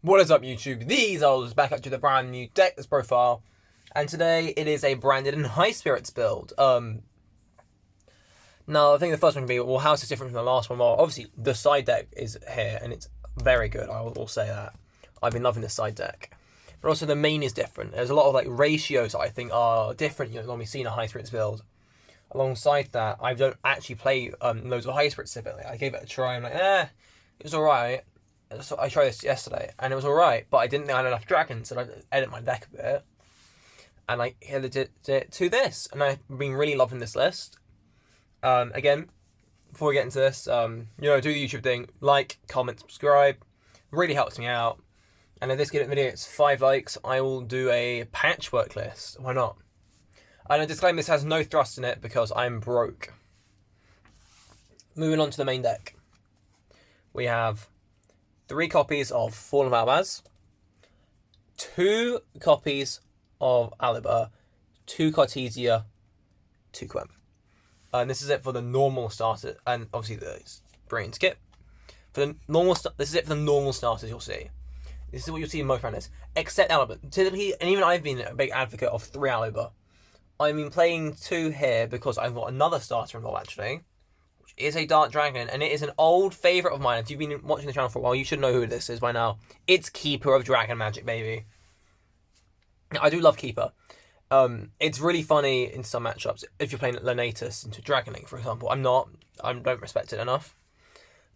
What is up, YouTube? These are back up to the brand new deck profile, and today it is a branded and high spirits build. Now I think the first one would be, well, how is this different from the last one? Well, obviously the side deck is here, and it's very good. I will say that. I've been loving this side deck, but also the main is different. There's a lot of like ratios that I think are different. You know, normally seen a high spirits build. Alongside that, I don't actually play loads of high spirits typically. I gave it a try. I'm like, it was alright. So I tried this yesterday, and it was alright, but I didn't think I had enough dragons, so I edit my deck a bit, and I edited it to this, and I've been really loving this list. Again, before we get into this, do the YouTube thing, like, comment, subscribe, really helps me out, and if this video gets 5 likes, I will do a patchwork list. Why not? And I disclaim this has no thrust in it, because I'm broke. Moving on to the main deck. We have 3 copies of Fallen Valbaz, 2 copies of Aliber, 2 Cartesia, 2 Quem. And this is it for the normal starter, and obviously the Brilliant Skip. For the normal, this is it for the normal starters. You'll see. This is what you'll see in most runners, except Aliber. Typically, and even I've been a big advocate of 3 Aliber. I've been playing 2 here because I've got another starter involved actually. Is a Dark Dragon, and it is an old favourite of mine. If you've been watching the channel for a while, you should know who this is by now. It's Keeper of Dragon Magic, baby. I do love Keeper. It's really funny in some matchups. If you're playing Lenatus into Dragon Link, for example. I don't respect it enough.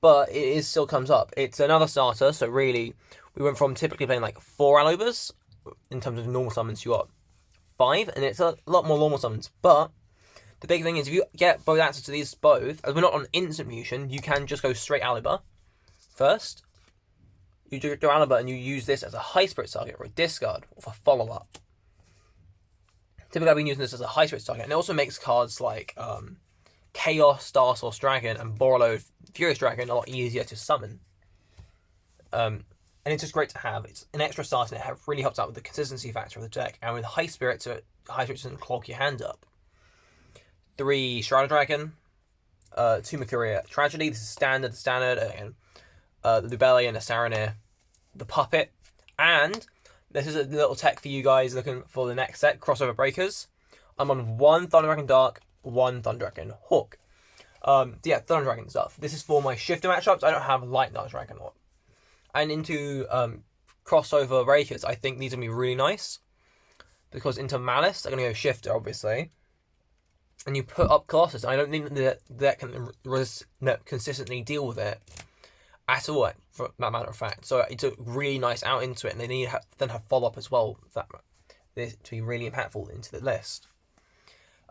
But it still comes up. It's another starter, so really, we went from typically playing like 4 Alobas. In terms of normal summons, you got 5, and it's a lot more normal summons, but the big thing is, if you get both access to these both, as we're not on instant fusion, you can just go straight Aliber first. You do Aliber and you use this as a high spirit target or a discard or for follow-up. Typically I've been using this as a high spirit target, and it also makes cards like Chaos, Star Source Dragon and Borreload Furious Dragon a lot easier to summon. And it's just great to have. It's an extra starter, and it really helps out with the consistency factor of the deck, and with high spirits, high spirits doesn't clog your hand up. 3 Shrouded Dragon, 2 Mercuria Tragedy. This is standard, again. The Lubellion, a Saranir, the Puppet, and this is a little tech for you guys looking for the next set, Crossover Breakers. I'm on 1 Thunder Dragon Dark, 1 Thunder Dragon Hawk. Thunder Dragon stuff. This is for my shifter matchups. I don't have Light Dark Dragon Hawk. And into Crossover Breakers, I think these are going to be really nice, because into Malice, they're going to go shifter, obviously. And you put up Colossus, and I don't think that can consistently deal with it at all, for that matter of fact. So it's a really nice out into it, and they need to then have follow-up as well for this to be really impactful into the list.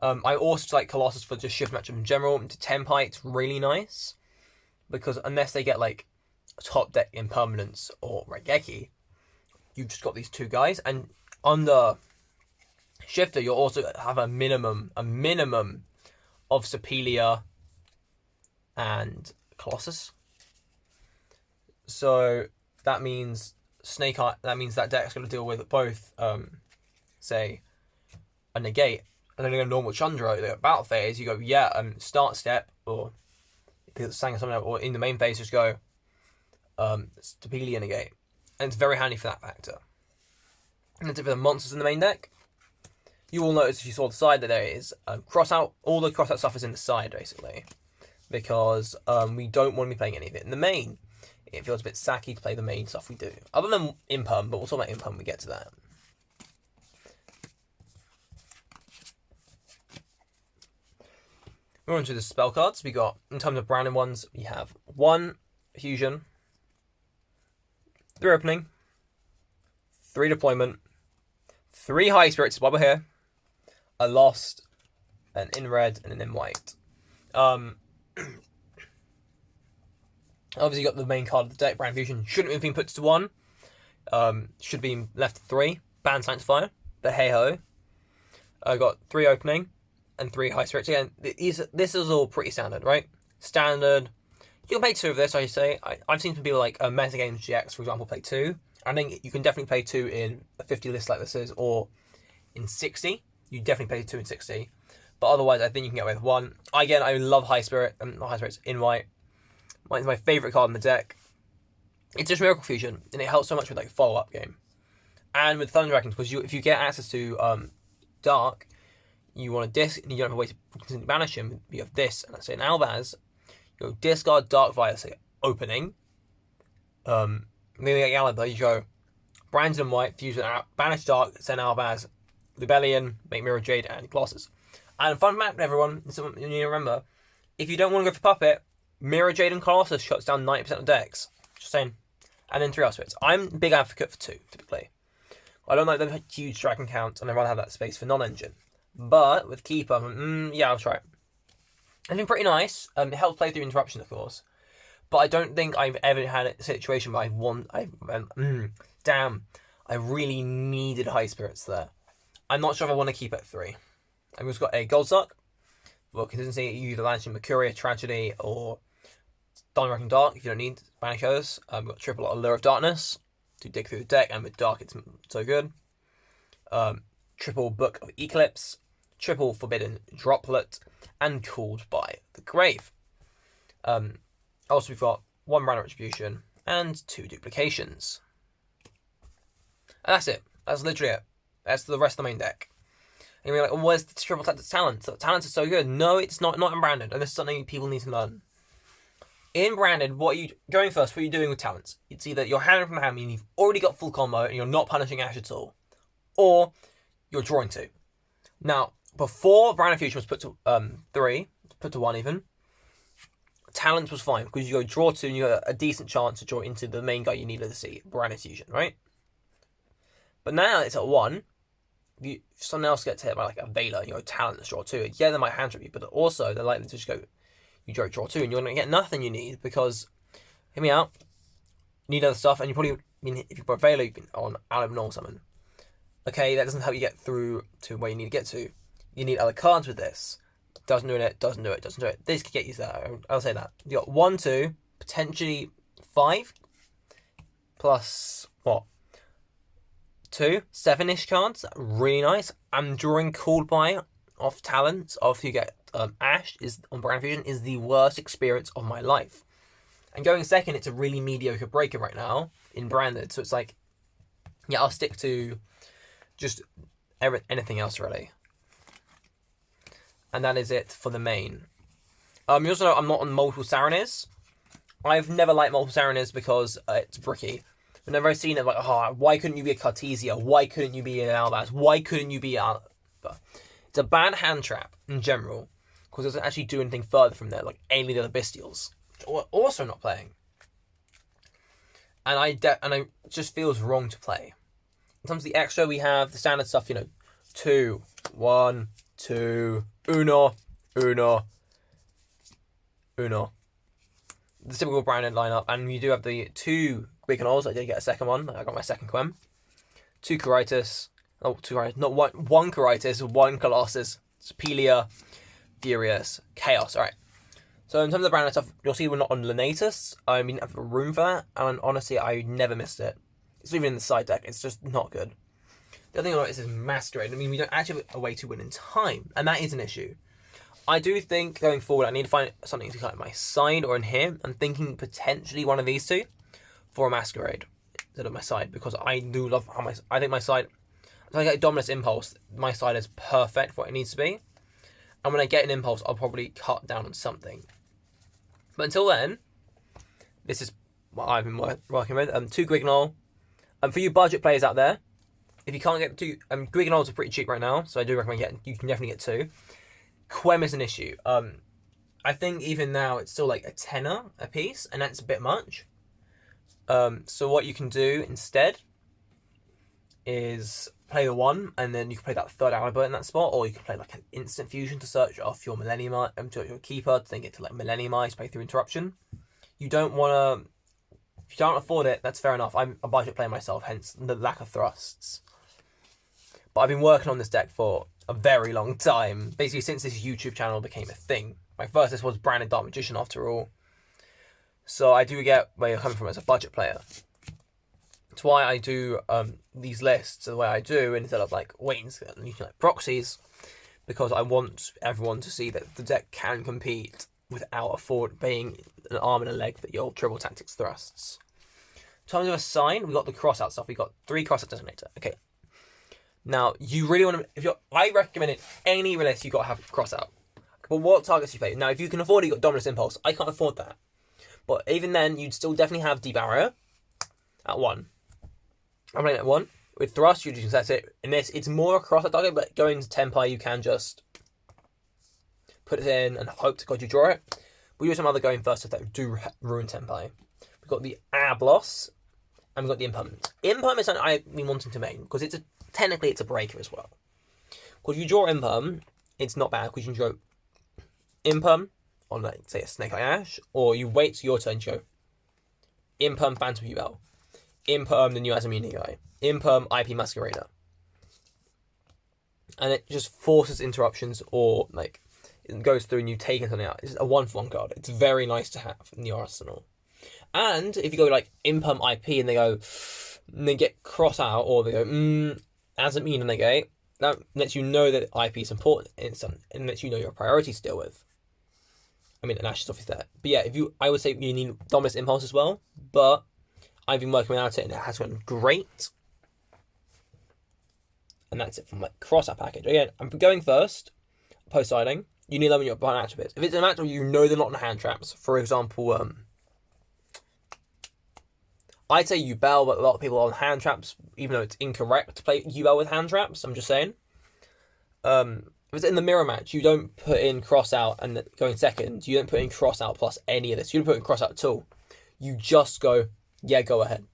I also like Colossus for just shift matchup in general. Into Tempai, it's really nice, because unless they get like a top deck Impermanence or Raigeki, you've just got these 2 guys, and under Shifter, you'll also have a minimum of Sepelia and Colossus. So that means that deck's going to deal with both, say, a negate, and then a normal Chandra. The battle phase, you go, start step, or because it's saying something, or in the main phase, just go, Sepelia negate, and it's very handy for that factor. And that's it for the monsters in the main deck. You will notice if you saw the side that there is all the cross out stuff is in the side, basically, because we don't want to be playing any of it in the main. It feels a bit sacky to play the main stuff we do, other than Imperm, but we'll talk about Imperm when we get to that. We're on to the spell cards. We got, in terms of branded ones, we have 1 Fusion, 3 Opening, 3 Deployment, 3 High Spirits while we're here, a Lost, an in red, and an in white. Obviously, you got the main card of the deck, Brand Fusion. Shouldn't have been put to 1. Should have been left to 3. Band Sanctifier, but hey ho. I got 3 Opening and 3 High Spirits. Again, this is all pretty standard, right? Standard. You can play 2 of this, I say. I've seen some people like Metagames GX, for example, play 2. I think you can definitely play 2 in a 50 list like this is, or in 60. You definitely play 2 in 60. But otherwise, I think you can get away with 1. Again, I love High Spirit, not High Spirits, in white. It's my favourite card in the deck. It's just Miracle Fusion, and it helps so much with like follow-up game. And with Thunder Dragons, because if you get access to Dark, you want a disc, and you don't have a way to banish him. You have this, and let's say an Albaz, you go discard Dark via say opening. Then you get Gallagher, you go Brandon White, fuse with banish Dark, send Albaz, Rebellion, make Mirror Jade, and Colossus. And fun fact, everyone, something you need to remember: if you don't want to go for Puppet, Mirror Jade and Colossus shuts down 90% of decks. Just saying. And then 3 outfits. I'm a big advocate for 2, typically. I don't like the huge dragon counts, and I'd rather have that space for non-engine. But with Keeper, yeah, I'll try it. It's been pretty nice. It helps play through interruption, of course. But I don't think I've ever had a situation where damn, I really needed high spirits there. I'm not sure if I want to keep it at 3. I've also got a Goldsuck. For consistency, you either land in Mercuria, Tragedy, or Downwrecking Dark if you don't need banish those. We've got triple Allure of Darkness to dig through the deck, and with Dark it's so good. Triple Book of Eclipse, triple Forbidden Droplet, and Called by the Grave. Also, we've got 1 Random Retribution and 2 Duplications. And that's it. That's literally it. That's the rest of the main deck. And you're like, oh, where's the triple tactics talent? So talents are so good. No, it's not in Branded, and this is something people need to learn. In Branded, what are you doing with talents? It's either you're handing from hand, meaning you've already got full combo and you're not punishing Ash at all, or you're drawing 2. Now, before Branded Fusion was put to 3, put to 1 even, talents was fine because you go draw 2 and you got a decent chance to draw into the main guy you needed to see, Branded Fusion, right? But now it's at 1. If someone else gets hit by like a Veiler and you go talent draw 2, yeah, they might hand trap you, but also they're likely to just go, you draw 2 and you're going to get nothing you need because, hear me out, you need other stuff, and you probably, if you put Veiler, you've been on out of normal summon. Okay, that doesn't help you get through to where you need to get to. You need other cards with this. Doesn't do it. This could get you there. I'll say that. You got 1, 2, potentially 5, plus what? 2, 7-ish cards. Really nice. I'm drawing Called by off talents. Off you get Ash is on Brand Fusion is the worst experience of my life. And going second, it's a really mediocre breaker right now in Branded. So it's like, yeah, I'll stick to just anything else really. And that is it for the main. You also know I'm not on multiple Saranids. I've never liked multiple Saranids because it's bricky. Whenever I've seen it, like, oh, why couldn't you be a Cartesia? Why couldn't you be an Albaz? Why couldn't you be a... It's a bad hand trap in general because it doesn't actually do anything further from there, like any of the other Bestials, which are also not playing. And I just feels wrong to play. In terms of the extra, we have the standard stuff, 2, 1, 2, Uno. The typical Branded lineup, and you do have the 2 Wiggles. I did get a second one. I got my second Quem. 2 Caritis. Oh, 2 Caritis. Not one. 1 Caritis, 1 Colossus. Spelia, Furious, Chaos. Alright. So in terms of the Branded stuff, you'll see we're not on Lunatus. I mean, I have room for that, and honestly, I never missed it. It's even in the side deck. It's just not good. The other thing I noticed is Masquerade. I mean, we don't actually have a way to win in time, and that is an issue. I do think going forward, I need to find something to cut my side or in here. I'm thinking potentially one of these 2 for a Masquerade instead of my side, because I do love how I think my side, if I get Dominus Impulse, my side is perfect for what it needs to be. And when I get an Impulse, I'll probably cut down on something. But until then, this is what I've been working with. 2 Grignol. For you budget players out there, if you can't get 2, Grignols are pretty cheap right now, so I do recommend you can definitely get 2. Quem is an issue. I think even now it's still like a tenner a piece, and that's a bit much. So what you can do instead is play the 1, and then you can play that 3rd Albert in that spot, or you can play like an instant fusion to search off your Millennium, to your Keeper, to then get to like Millenniumize, play through Interruption. You don't want to. If you can't afford it, that's fair enough. I'm a budget player myself, hence the lack of thrusts. But I've been working on this deck for a very long time. Basically, since this YouTube channel became a thing. My first this was Branded Dark Magician after all. So I do get where you're coming from as a budget player. That's why I do these lists the way I do, instead of like waiting and using like proxies. Because I want everyone to see that the deck can compete without being an arm and a leg for your triple tactics thrusts. terms of a sign, we got the cross out stuff. We got 3 cross out designator. Okay. Now, you really want to, I recommend in any release, you got to have cross out. But what targets you play? Now, if you can afford it, you got Dominus Impulse. I can't afford that. But even then, you'd still definitely have Debarrier at 1. I'm playing at 1. With Thrust, you just set it. In this, it's more a cross out target, but going to Tempai, you can just put it in and hope to God you draw it. We do some other going first that do ruin Tempai. We've got the Ablos, and we've got the Impermanent. Imperm is something I've been wanting to main, because technically it's a breaker as well. Because if you draw Imperm, it's not bad, because you can draw Imperm on, like, say, a Snake Eye Ash, or you wait till your turn to go Imperm Phantom Yubel, Imperm the new Azamini guy, Imperm IP Masquerader. And it just forces interruptions, or, like, it goes through and you take something out. It's a 1-for-1 card. It's very nice to have in the arsenal. And if you go, like, Imperm IP and they go, and they get cross out, or they go, doesn't mean, and they go, that lets you know that IP is important, and lets you know your priorities to deal with. I mean, an Ash is obviously there. But yeah, I would say you need Dominus Impulse as well, but I've been working without it, and it has gone great. And that's it from my cross-out package. Again, I'm going first, post-siding. You need them when you're behind attributes. If it's a match where you know they're not in hand traps, for example, I'd say Yubel, but a lot of people are on hand traps, even though it's incorrect to play Yubel with hand traps. I'm just saying. If it's in the mirror match, you don't put in cross out and going second. You don't put in cross out plus any of this. You don't put in cross out at all. You just go, yeah, go ahead.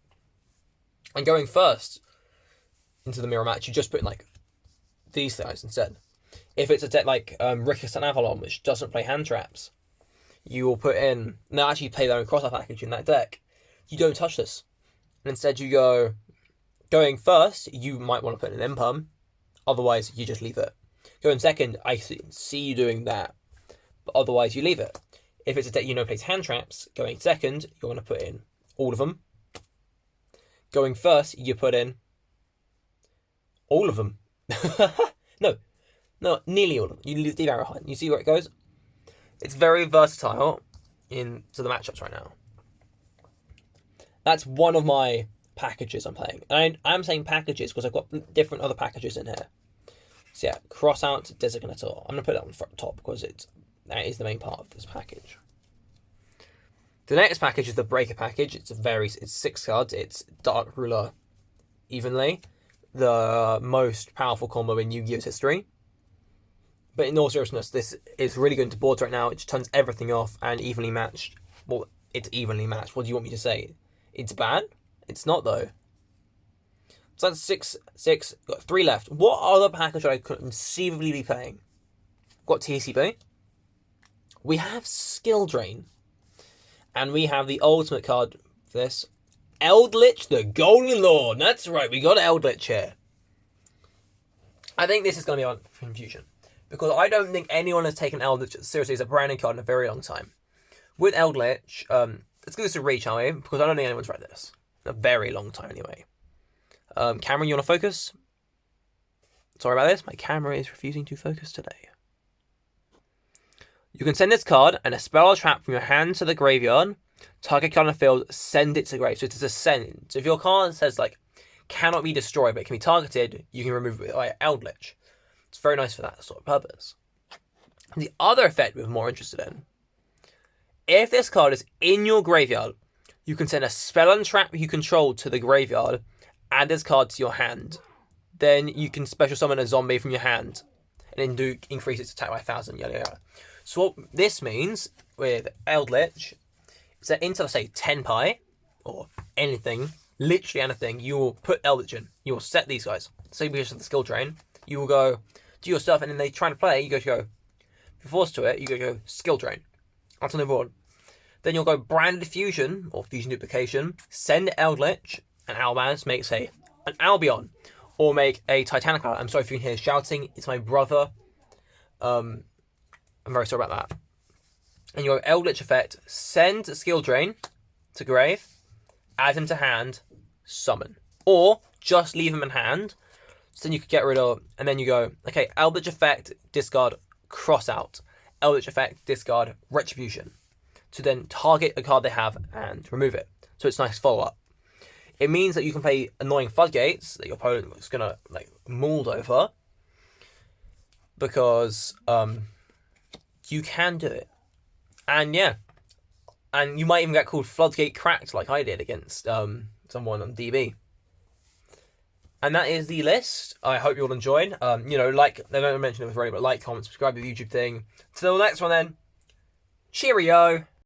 And going first into the mirror match, you just put in, like, these guys instead. If it's a deck like Rickus and Avalon, which doesn't play hand traps, you will put in, now actually play their own cross out package in that deck. You don't touch this. And instead you go, going first, you might want to put in an Imperm. Otherwise, you just leave it. Going second, I see you doing that. But otherwise, you leave it. If it's a deck you know plays hand traps, going second, you want to put in all of them. Going first, you put in all of them. No, nearly all of them. You leave the arrow behind. You see where it goes? It's very versatile into the matchups right now. That's one of my packages I'm playing. And I'm saying packages because I've got different other packages in here. So yeah, cross out Designator. I'm going to put that on the top because that is the main part of this package. The next package is the Breaker package. It's 6 cards. It's Dark Ruler evenly. The most powerful combo in Yu-Gi-Oh's history. But in all seriousness, this is really good into boards right now. It just turns everything off and evenly matched. Well, it's evenly matched. What do you want me to say? It's bad? It's not, though. So that's 6. Got 3 left. What other package would I conceivably be playing? Got TCB. We have Skill Drain. And we have the ultimate card for this. Eldritch, the Golden Lord. That's right, we got Eldritch here. I think this is going to be on Confusion. Because I don't think anyone has taken Eldritch seriously as a branding card in a very long time. With Eldritch, let's give this a read, shall we? Because I don't think anyone's read this. In a very long time, anyway. Cameron, you want to focus? Sorry about this. My camera is refusing to focus today. You can send this card and a spell or trap from your hand to the graveyard. Target card on the field, send it to the grave. So it's a send. So if your card says, like, cannot be destroyed, but it can be targeted, you can remove it by Eldritch. It's very nice for that sort of purpose. The other effect we're more interested in, if this card is in your graveyard, you can send a spell and trap you control to the graveyard, add this card to your hand. Then you can special summon a zombie from your hand, and then increase its attack by 1,000, yada yada. So what this means with Eldritch is that into, say, 10 pi, or anything, literally anything, you will put Eldritch in. You will set these guys. Say because of the skill drain, you will go do your stuff, and then they try to play, you go, if you're forced to it, you go skill drain. That's on the board. Then you'll go Branded Fusion, or Fusion Duplication, send Eldritch, and Albaz make, say, an Albion, or make a Titanic. I'm sorry if you can hear shouting, it's my brother. I'm very sorry about that. And you go Eldritch effect, send skill drain to grave, add him to hand, summon. Or just leave him in hand, so then you could get rid of, and then you go, okay, Eldritch effect, discard, cross out. Eldritch effect, discard, retribution. To then target a card they have and remove it. So it's nice follow-up. it means that you can play annoying floodgates that your opponent is gonna like mold over, because you can do it, and yeah, and you might even get called floodgate cracked like I did against someone on DB. And that is the list. I hope you all enjoyed. Like I don't mention it already, but like, comment, subscribe to the YouTube thing. Till the next one then. Cheerio.